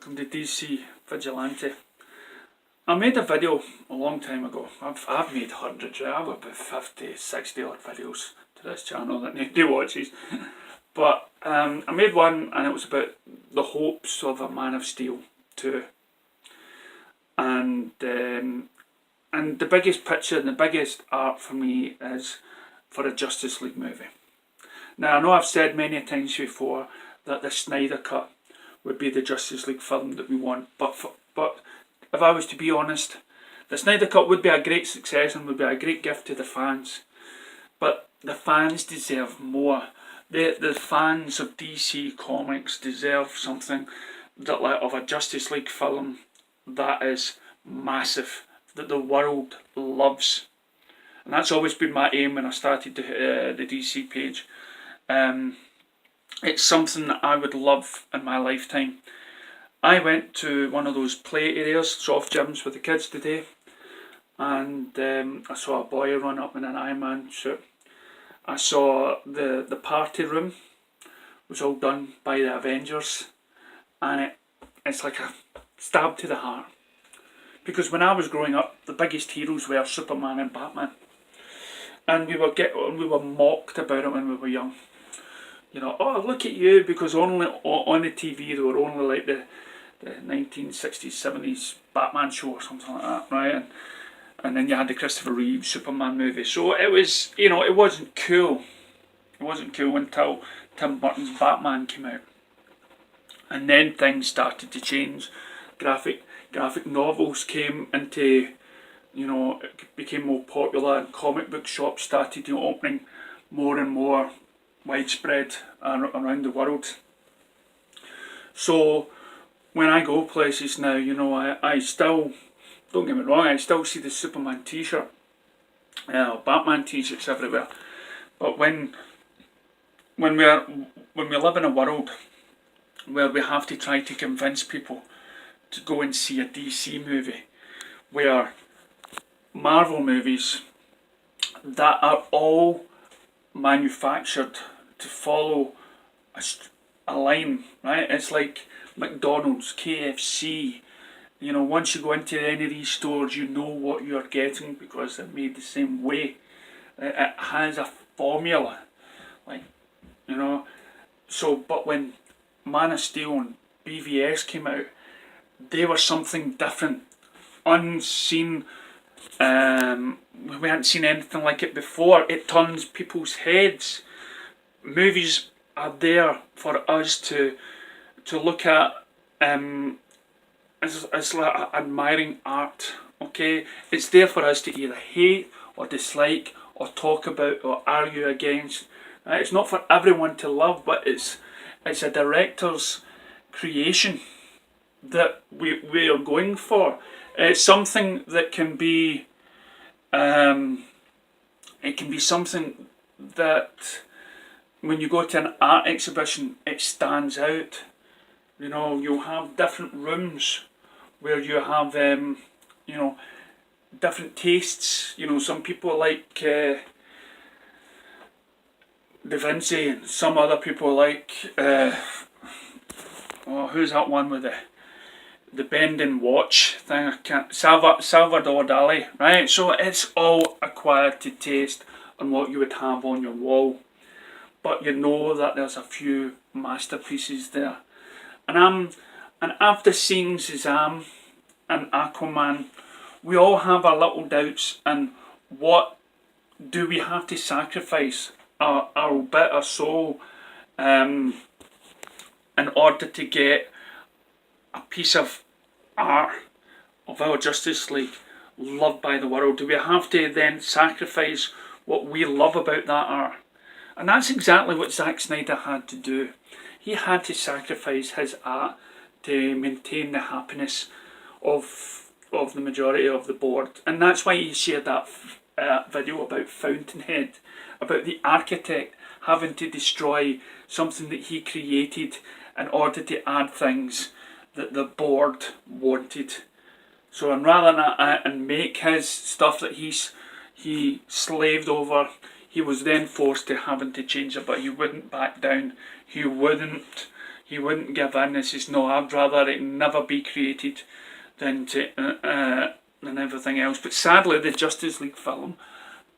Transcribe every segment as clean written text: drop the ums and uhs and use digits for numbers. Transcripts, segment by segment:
welcome to DC Vigilante. I made a video a long time ago. I've made hundreds, right? I've got about 50, 60 odd videos to this channel that nobody watches. But I made one and it was about the hopes of a Man of Steel 2. And the biggest picture and the biggest art for me is for a Justice League movie. Now I know I've said many times before that the Snyder Cut would be the Justice League film that we want, but if I was to be honest, the Snyder Cut would be a great success and would be a great gift to the fans, but the fans deserve more. The fans of DC Comics deserve something that of a Justice League film that is massive, that the world loves. And that's always been my aim when I started the DC page. It's something that I would love in my lifetime. I went to one of those play areas, soft gyms with the kids today, and I saw a boy run up in an Iron Man suit. I saw the party room was all done by the Avengers, and it's like a stab to the heart. Because when I was growing up, the biggest heroes were Superman and Batman, and we were mocked about it when we were young. You know, oh look at you, because only on the TV they were only like the 1960s, 70s Batman show or something like that, right? And then you had the Christopher Reeve Superman movie. So it was, you know, it wasn't cool. It wasn't cool until Tim Burton's Batman came out. And then things started to change. Graphic novels came into, you know, it became more popular, and comic book shops started opening more and more widespread around the world. So when I go places now, you know, I still, don't get me wrong, I still see the Superman t-shirt, Batman t-shirts everywhere. But when we live in a world where we have to try to convince people to go and see a DC movie, where Marvel movies that are all manufactured to follow a line, right? It's like McDonald's, KFC. You know, once you go into any of these stores, you know what you're getting because they're made the same way. It has a formula, like, you know. So, but when Man of Steel and BVS came out, they were something different, unseen. We hadn't seen anything like it before. It turns people's heads. Movies are there for us to look at as like admiring art, okay? It's there for us to either hate or dislike or talk about or argue against. It's not for everyone to love, but it's a director's creation that we are going for. It's something that can be it can be something that when you go to an art exhibition, it stands out. You know, you'll have different rooms where you have, you know, different tastes. You know, some people like Da Vinci, and some other people like, who's that one with the bending watch thing? Salvador Dali, right? So it's all acquired to taste on what you would have on your wall. But you know that there's a few masterpieces there. And after seeing Shazam and Aquaman, we all have our little doubts, and what do we have to sacrifice our bit of soul in order to get a piece of art of our Justice League loved by the world? Do we have to then sacrifice what we love about that art? And that's exactly what Zack Snyder had to do. He had to sacrifice his art to maintain the happiness of the majority of the board. And that's why he shared that video about Fountainhead, about the architect having to destroy something that he created in order to add things that the board wanted. So, and rather than make his stuff that he slaved over, he was then forced to having to change it, but he wouldn't back down. He wouldn't, he wouldn't give in. He says, no, I'd rather it never be created than everything else. But sadly, the Justice League film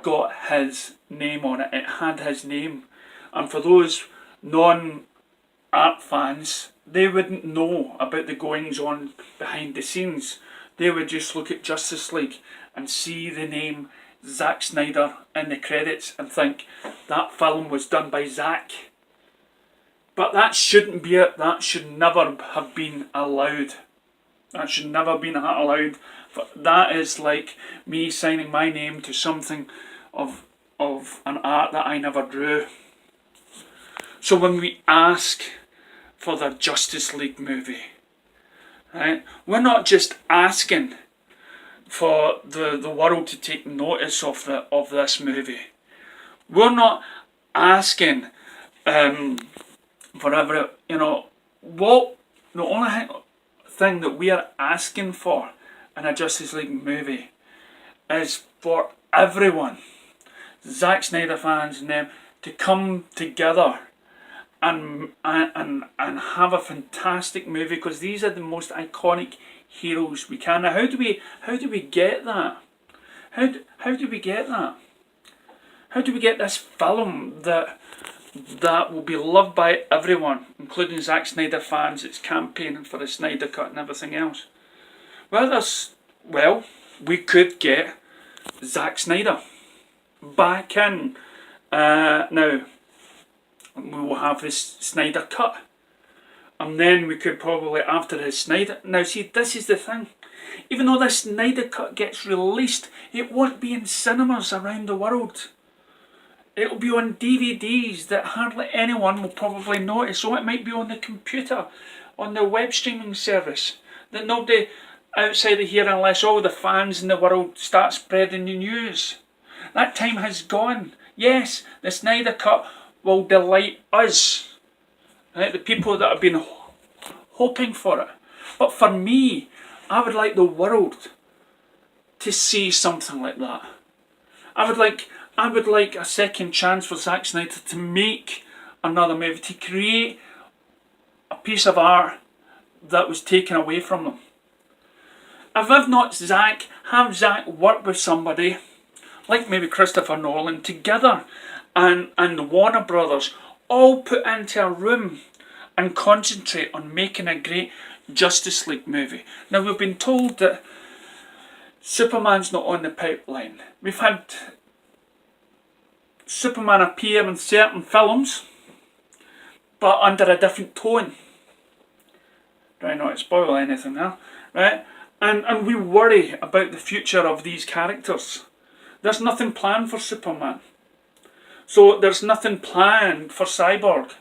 got his name on it. It had his name. And for those non-art fans, they wouldn't know about the goings on behind the scenes. They would just look at Justice League and see the name Zack Snyder in the credits and think that film was done by Zack. But that shouldn't be it. That should never have been allowed. That should never have been allowed. That is like me signing my name to something of an art that I never drew. So when we ask for the Justice League movie, right, we're not just asking for the world to take notice of this movie. We're not asking for every, what the only thing that we are asking for in a Justice League movie is for everyone, Zack Snyder fans and them, to come together and have a fantastic movie, because these are the most iconic heroes we can. Now, how do we get that? How do we get that? How do we get this film that will be loved by everyone, including Zack Snyder fans? It's campaigning for the Snyder Cut and everything else. Well, we could get Zack Snyder back in. Now, we will have his Snyder Cut. And then we could probably, after his Snyder... Now see, this is the thing. Even though this Snyder Cut gets released, it won't be in cinemas around the world. It will be on DVDs that hardly anyone will probably notice. So it might be on the computer, on the web streaming service, that nobody outside of here, unless all the fans in the world start spreading the news. That time has gone. Yes, the Snyder Cut will delight us, right, the people that have been hoping for it. But for me, I would like the world to see something like that. I would like a second chance for Zack Snyder to make another movie, to create a piece of art that was taken away from them. If not Zack, have Zack work with somebody like maybe Christopher Nolan together, and the Warner Brothers all put into a room and concentrate on making a great Justice League movie. Now, we've been told that Superman's not on the pipeline. We've had Superman appear in certain films, but under a different tone. Try not to spoil anything now, right? And we worry about the future of these characters. There's nothing planned for Superman. So there's nothing planned for Cyborg.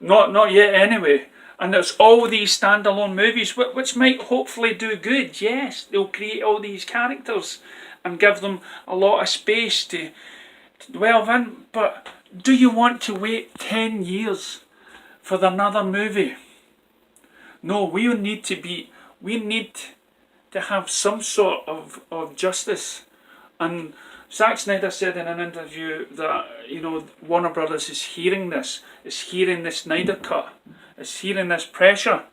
Not yet anyway. And there's all these standalone movies which might hopefully do good. Yes, they'll create all these characters and give them a lot of space to dwell in. But do you want to wait 10 years for another movie? No, we need to have some sort of justice. And Zack Snyder said in an interview that, Warner Brothers is hearing this, is hearing the Snyder Cut, is hearing this pressure.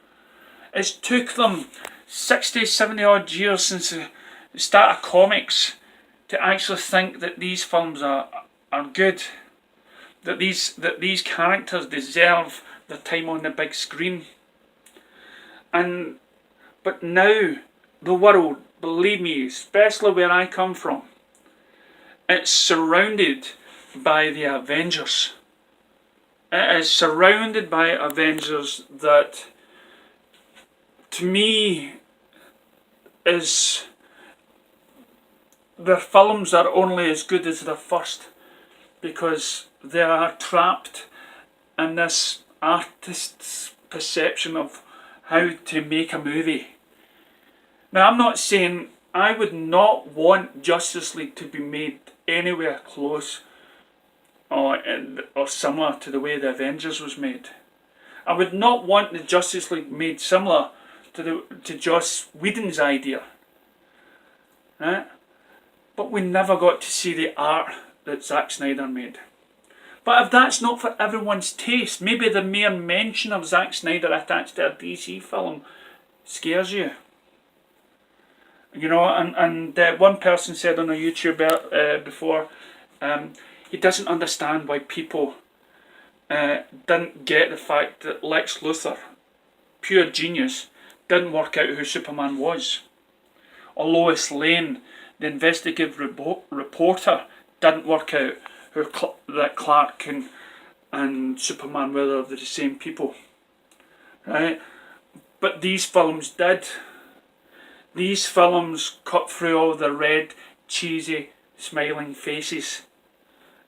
It's took them 60, 70 odd years since the start of comics to actually think that these films are good, that these characters deserve their time on the big screen. But now, the world, believe me, especially where I come from, it's surrounded by the Avengers. It is surrounded by Avengers that, to me, is... their films are only as good as their first, because they are trapped in this artist's perception of how to make a movie. Now, I'm not saying I would not want Justice League to be made anywhere close or similar to the way the Avengers was made. I would not want the Justice League made similar to Joss Whedon's idea, right? But we never got to see the art that Zack Snyder made. But if that's not for everyone's taste, maybe the mere mention of Zack Snyder attached to a DC film scares you. You know, and one person said on a YouTube before, he doesn't understand why people didn't get the fact that Lex Luthor, pure genius, didn't work out who Superman was. Or Lois Lane, the investigative reporter, didn't work out that Clark and Superman were the same people. Right? But these films did. These films cut through all the red, cheesy, smiling faces.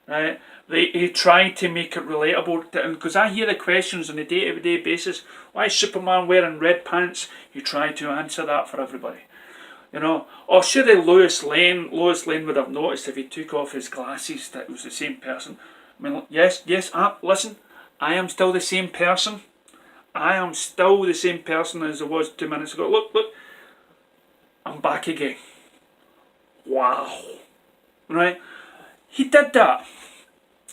Right? They tried to make it relatable, because I hear the questions on a day-to-day basis. Why is Superman wearing red pants? You try to answer that for everybody. You know, or surely Lois Lane would have noticed if he took off his glasses that it was the same person. I mean, yes, listen, I am still the same person. I am still the same person as I was 2 minutes ago. Look, I'm back again. Wow. Right? He did that.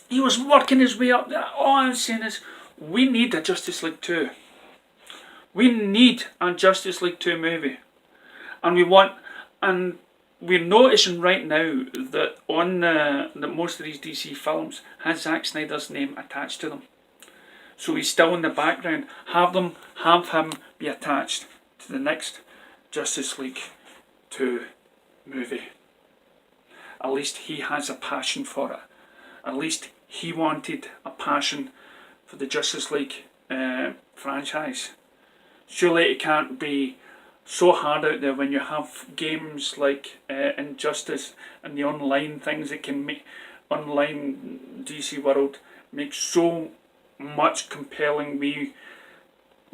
He was working his way up there. All I'm saying is, we need a Justice League 2. We need a Justice League 2 movie. And we're noticing right now that on that most of these DC films has Zack Snyder's name attached to them. So he's still in the background. Have him be attached to the next Justice League 2 movie. At least he has a passion for it. At least he wanted a passion for the Justice League franchise. Surely it can't be so hard out there when you have games like Injustice and the online things that can make online DC world make so much compelling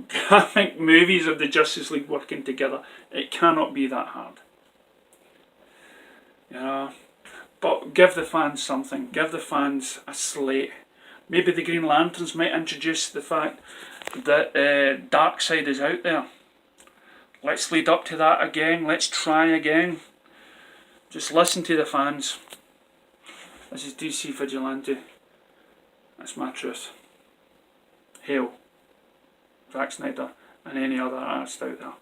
graphic movies of the Justice League working together. It cannot be that hard. You know, but give the fans something. Give the fans a slate. Maybe the Green Lanterns might introduce the fact that Darkseid is out there. Let's lead up to that again. Let's try again. Just listen to the fans. This is DC Vigilante. That's my truth. Hail Zack Snyder and any other artist out there.